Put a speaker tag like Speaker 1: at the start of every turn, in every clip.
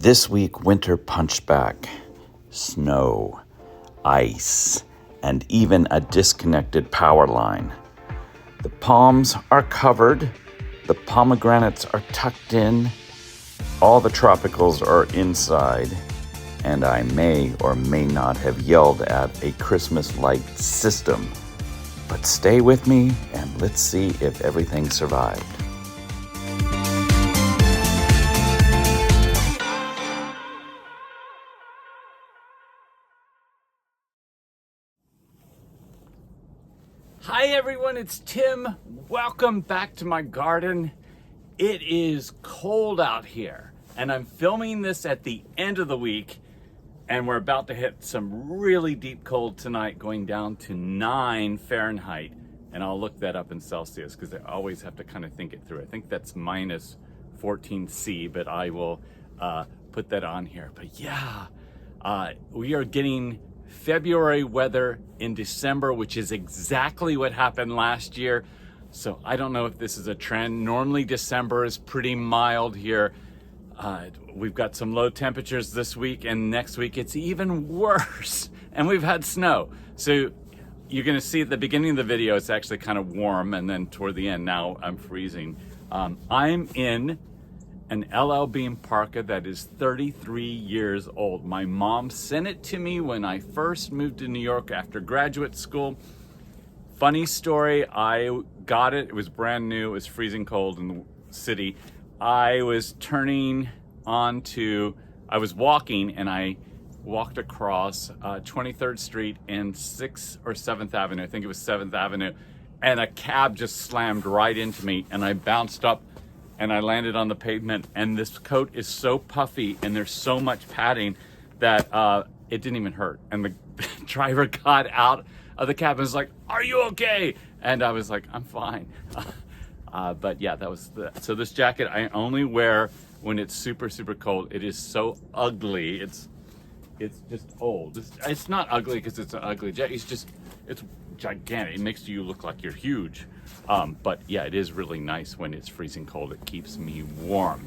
Speaker 1: This week, winter punched back. Snow, ice, and even a disconnected power line. The palms are covered, the pomegranates are tucked in, all the tropicals are inside, and I may or may not have yelled at a Christmas light system. But stay with me and let's see if everything survived.
Speaker 2: Hi everyone, it's Tim. Welcome back to my garden. It is cold out here and I'm filming this at the end of the week and we're about to hit some really deep cold tonight, going down to 9 Fahrenheit. And I'll look that up in Celsius because I always have to kind of think it through. I think that's minus 14 C, but I will put that on here. But yeah, we are getting February weather in December, which is exactly what happened last year. So I don't know if this is a trend. Normally December is pretty mild here. We've got some low temperatures this week, and next week it's even worse. And we've had snow. So you're gonna see at the beginning of the video, it's actually kind of warm, and then toward the end, now I'm freezing. I'm in an LL Bean parka that is 33 years old. My mom sent it to me when I first moved to New York after graduate school. Funny story, I got it, it was brand new, it was freezing cold in the city. I was I was walking and I walked across 23rd Street and 6th or 7th Avenue, I think it was 7th Avenue, and a cab just slammed right into me and I bounced up and I landed on the pavement, and this coat is so puffy and there's so much padding that it didn't even hurt. And the driver got out of the cab and was like, "Are you okay?" And I was like, "I'm fine." But yeah, that was so this jacket I only wear when it's super, super cold. It is so ugly. It's just old. It's not ugly because it's an ugly jacket. It's gigantic. It makes you look like you're huge. But yeah, it is really nice when it's freezing cold. It keeps me warm.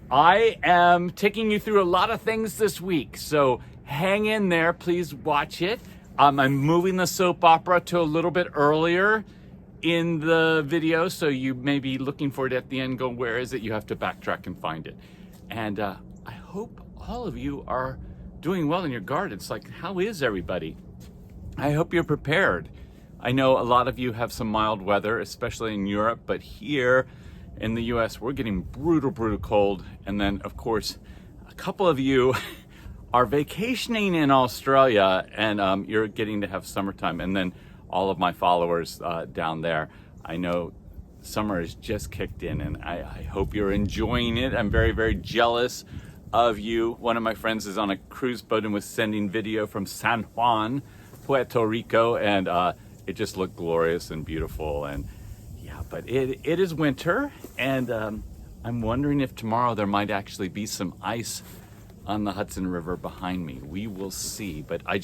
Speaker 2: I am taking you through a lot of things this week, so hang in there. Please watch it. I'm moving the soap opera to a little bit earlier in the video, so you may be looking for it at the end, go, where is it? You have to backtrack and find it. And I hope all of you are doing well in your gardens. Like, how is everybody? I hope you're prepared. I know a lot of you have some mild weather, especially in Europe, but here in the US, we're getting brutal, brutal cold. And then, of course, a couple of you are vacationing in Australia and you're getting to have summertime. And then all of my followers down there, I know summer has just kicked in and I hope you're enjoying it. I'm very, very jealous of you. One of my friends is on a cruise boat and was sending video from San Juan, Puerto Rico, and it just looked glorious and beautiful. And yeah, but it is winter, and I'm wondering if tomorrow there might actually be some ice on the Hudson River behind me. We will see, but I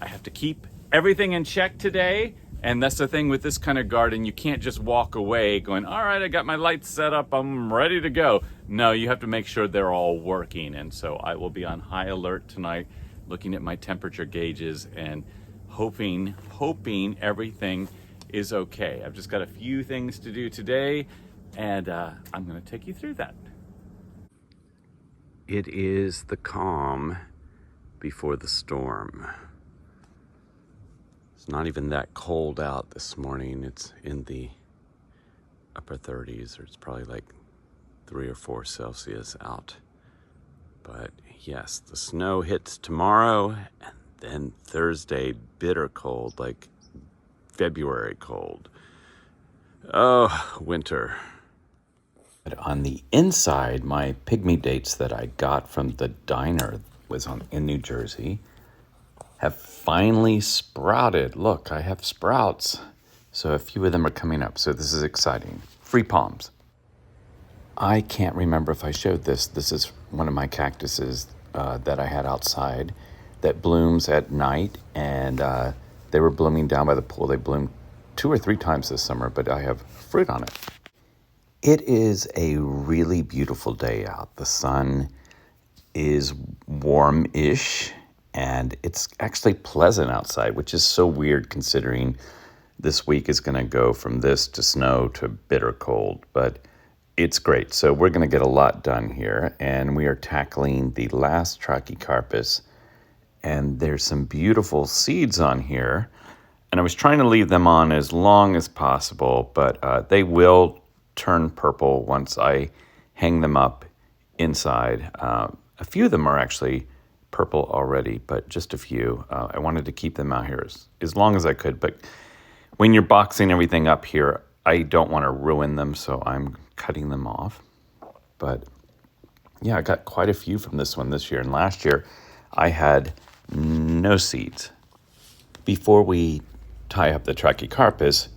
Speaker 2: have to keep everything in check today. And that's the thing with this kind of garden, you can't just walk away going, all right, I got my lights set up, I'm ready to go. No, you have to make sure they're all working. And so I will be on high alert tonight, looking at my temperature gauges and hoping everything is okay. I've just got a few things to do today, and I'm gonna take you through that.
Speaker 1: It is the calm before the storm. It's not even that cold out this morning. It's in the upper 30s, or it's probably like 3 or 4 Celsius out. But yes, the snow hits tomorrow, and then Thursday, bitter cold, like February cold. Oh, winter. But on the inside, my pygmy dates that I got from the diner in New Jersey have finally sprouted. Look, I have sprouts. So a few of them are coming up. So this is exciting. Free palms. I can't remember if I showed this. This is one of my cactuses that I had outside that blooms at night. And they were blooming down by the pool. They bloomed 2 or 3 times this summer, but I have fruit on it. It is a really beautiful day out. The sun is warm-ish, and it's actually pleasant outside, which is so weird considering this week is going to go from this to snow to bitter cold, but it's great. So we're going to get a lot done here, and we are tackling the last Trachycarpus, and there's some beautiful seeds on here, and I was trying to leave them on as long as possible, but they will turn purple once I hang them up inside. A few of them are actually purple already, but just a few. I wanted to keep them out here as long as I could, but when you're boxing everything up here, I don't want to ruin them, so I'm cutting them off. But yeah, I got quite a few from this one this year, and last year I had no seeds. Before we tie up the Trachycarpus,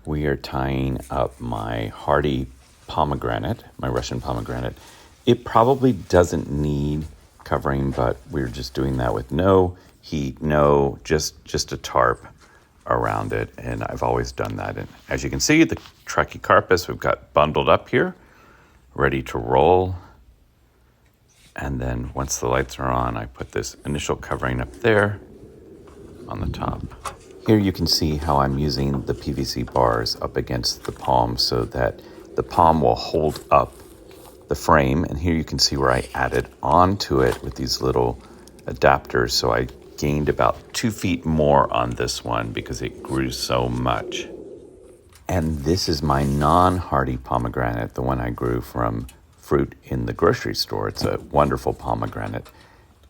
Speaker 1: we are tying up my hardy pomegranate, my Russian pomegranate. It probably doesn't need covering, but we're just doing that with no heat, just a tarp around it, and I've always done that. And as you can see, the Trachycarpus we've got bundled up here, ready to roll. And then once the lights are on, I put this initial covering up there on the top. Here you can see how I'm using the PVC bars up against the palm so that the palm will hold up the frame. And here you can see where I added onto it with these little adapters. So I gained about 2 feet more on this one because it grew so much. And this is my non-hardy pomegranate, the one I grew from fruit in the grocery store. It's a wonderful pomegranate.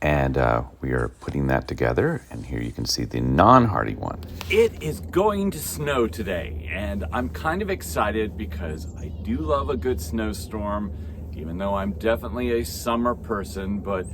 Speaker 1: And we are putting that together, and here you can see the non-hardy one.
Speaker 2: It is going to snow today, and I'm kind of excited because I do love a good snowstorm, even though I'm definitely a summer person, but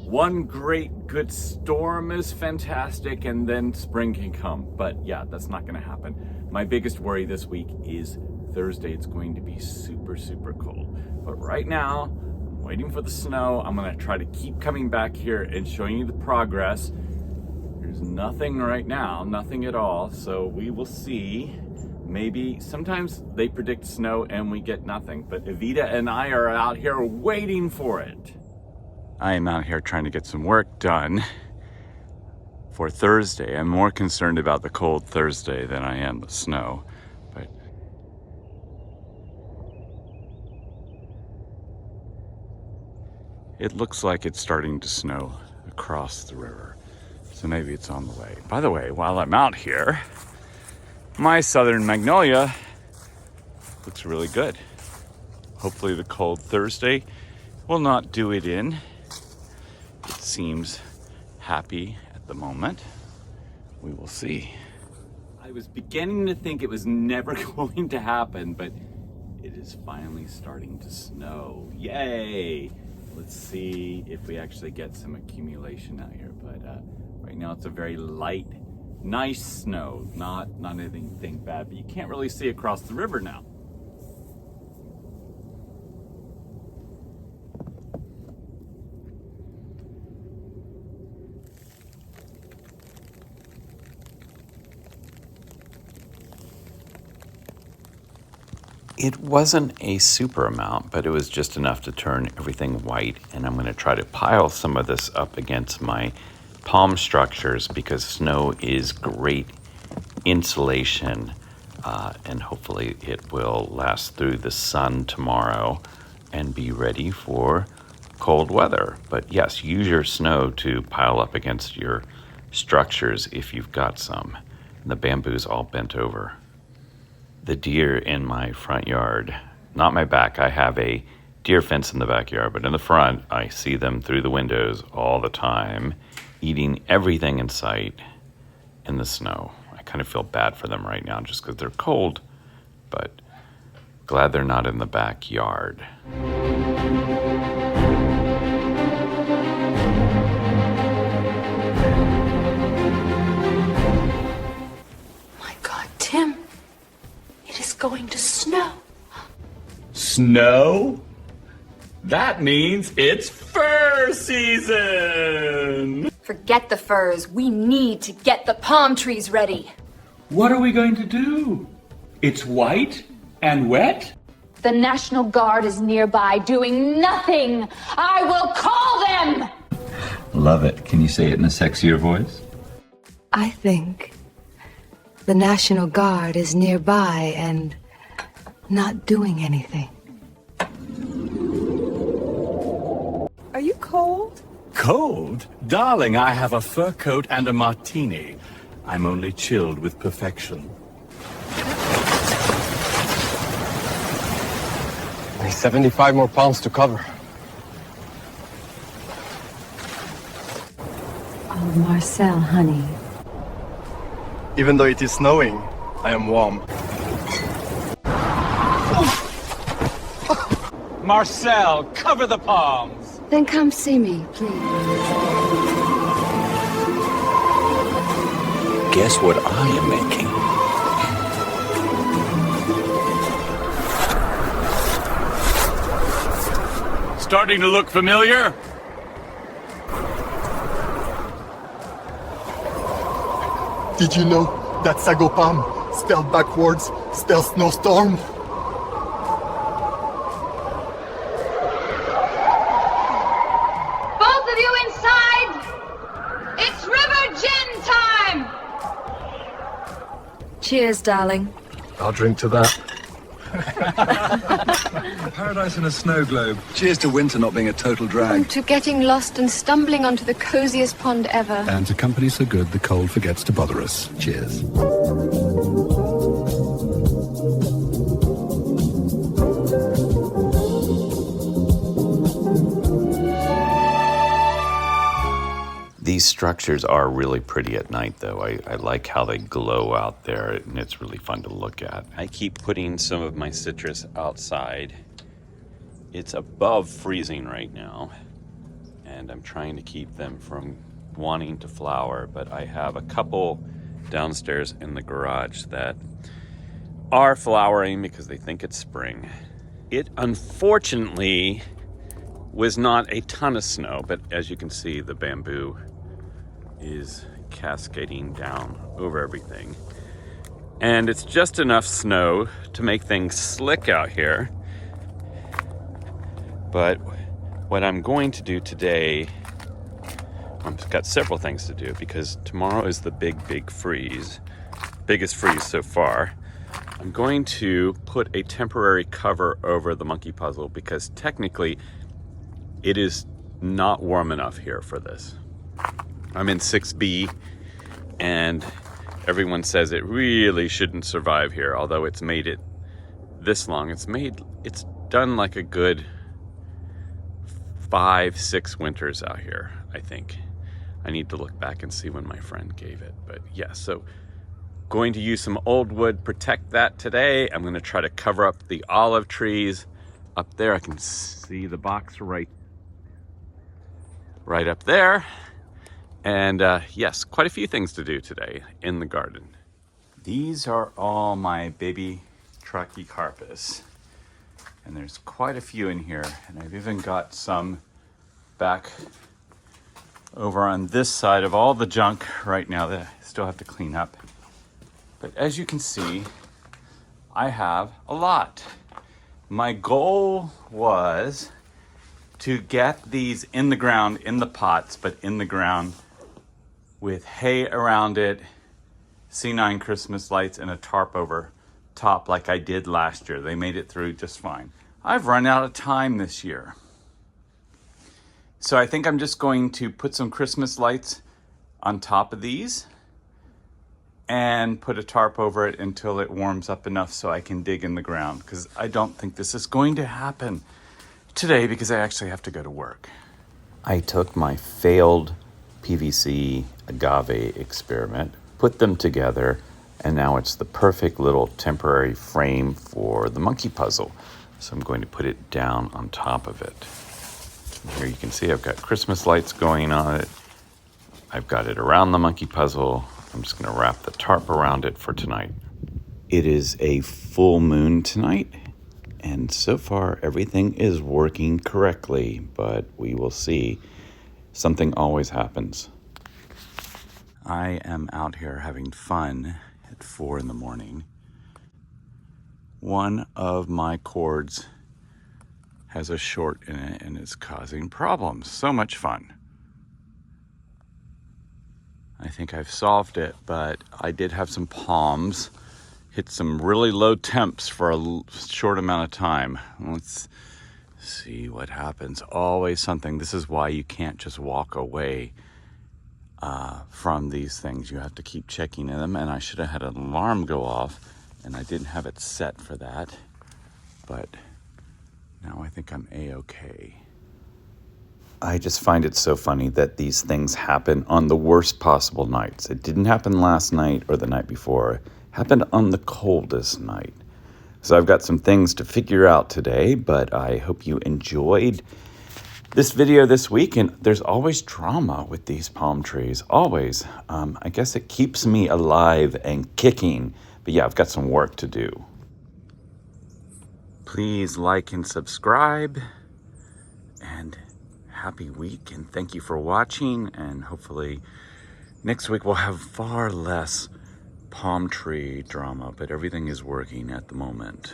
Speaker 2: one great good storm is fantastic, and then spring can come. But yeah, that's not gonna happen. My biggest worry this week is Thursday. It's going to be super, super cold. But right now, I'm waiting for the snow. I'm gonna try to keep coming back here and showing you the progress. There's nothing right now, nothing at all. So we will see. Maybe sometimes they predict snow and we get nothing, but Evita and I are out here waiting for it. I am out here trying to get some work done for Thursday. I'm more concerned about the cold Thursday than I am the snow, but it looks like it's starting to snow across the river. So maybe it's on the way. By the way, while I'm out here, my southern magnolia looks really good. Hopefully the cold Thursday will not do it in. It seems happy at the moment. We will see. I was beginning to think it was never going to happen, but it is finally starting to snow. Yay! Let's see if we actually get some accumulation out here. But right now it's a very light, nice snow, not anything bad, but you can't really see across the river now.
Speaker 1: It wasn't a super amount, but it was just enough to turn everything white, and I'm going to try to pile some of this up against my palm structures because snow is great insulation, and hopefully it will last through the sun tomorrow and be ready for cold weather. But yes, use your snow to pile up against your structures if you've got some. And the bamboo's all bent over. The deer in my front yard, not my back, I have a deer fence in the backyard, but in the front, I see them through the windows all the time, eating everything in sight in the snow. I kind of feel bad for them right now just because they're cold, but glad they're not in the backyard.
Speaker 3: My God, Tim. It is going to snow.
Speaker 2: Snow? That means it's fur season!
Speaker 3: Forget the furs. We need to get the palm trees ready.
Speaker 2: What are we going to do? It's white and wet?
Speaker 3: The National Guard is nearby doing nothing. I will call them!
Speaker 4: Love it. Can you say it in a sexier voice?
Speaker 3: I think the National Guard is nearby and not doing anything.
Speaker 5: Are you cold?
Speaker 2: Cold? Darling, I have a fur coat and a martini. I'm only chilled with perfection.
Speaker 6: Only 75 more pounds to cover.
Speaker 3: Oh, Marcel, honey.
Speaker 6: Even though it is snowing, I am warm.
Speaker 2: Marcel, cover the palms.
Speaker 3: Then come see me, please.
Speaker 1: Guess what I am making?
Speaker 2: Starting to look familiar?
Speaker 6: Did you know that sago palm, spelled backwards, spells snowstorm?
Speaker 7: Both of you inside! It's River Gin time!
Speaker 3: Cheers, darling.
Speaker 6: I'll drink to that.
Speaker 8: Paradise in a snow globe.
Speaker 9: Cheers to winter not being a total drag.
Speaker 3: To getting lost and stumbling onto the coziest pond ever.
Speaker 9: And to company so good the cold forgets to bother us. Cheers.
Speaker 1: These structures are really pretty at night, though. I like how they glow out there, and it's really fun to look at. I keep putting some of my citrus outside. It's above freezing right now, and I'm trying to keep them from wanting to flower, but I have a couple downstairs in the garage that are flowering because they think it's spring. It unfortunately was not a ton of snow, but as you can see, the bamboo is cascading down over everything. And it's just enough snow to make things slick out here. But what I'm going to do today, I've got several things to do because tomorrow is the big freeze, biggest freeze so far. I'm going to put a temporary cover over the monkey puzzle because technically it is not warm enough here for this. I'm in 6B and everyone says it really shouldn't survive here, although it's made it this long. It's done like a good 5-6 winters out here, I think. I need to look back and see when my friend gave it, but yeah, so going to use some old wood, protect that today. I'm gonna try to cover up the olive trees up there. I can see the box right up there. And yes, quite a few things to do today in the garden. These are all my baby Trachycarpus. And there's quite a few in here. And I've even got some back over on this side of all the junk right now that I still have to clean up. But as you can see, I have a lot. My goal was to get these in the ground, in the pots, but in the ground with hay around it, C9 Christmas lights, and a tarp over top like I did last year. They made it through just fine. I've run out of time this year. So I think I'm just going to put some Christmas lights on top of these and put a tarp over it until it warms up enough so I can dig in the ground, because I don't think this is going to happen today because I actually have to go to work. I took my failed PVC agave experiment, put them together, and now it's the perfect little temporary frame for the monkey puzzle. So I'm going to put it down on top of it. Here you can see I've got Christmas lights going on it. I've got it around the monkey puzzle. I'm just going to wrap the tarp around it for tonight. It is a full moon tonight, and so far everything is working correctly, but we will see. Something always happens. I am out here having fun at 4 in the morning. One of my cords has a short in it and is causing problems. So much fun. I think I've solved it, but I did have some palms hit some really low temps for a short amount of time. Let's see what happens. Always something. This is why you can't just walk away from these things. You have to keep checking them, and I should have had an alarm go off, and I didn't have it set for that, but now I think I'm A-okay. I just find it so funny that these things happen on the worst possible nights. It didn't happen last night or the night before. It happened on the coldest night. So I've got some things to figure out today, but I hope you enjoyed this video this week. And there's always drama with these palm trees, always. I guess it keeps me alive and kicking. But yeah, I've got some work to do. Please like and subscribe. And happy week, and thank you for watching, and hopefully next week we'll have far less palm tree drama, but everything is working at the moment.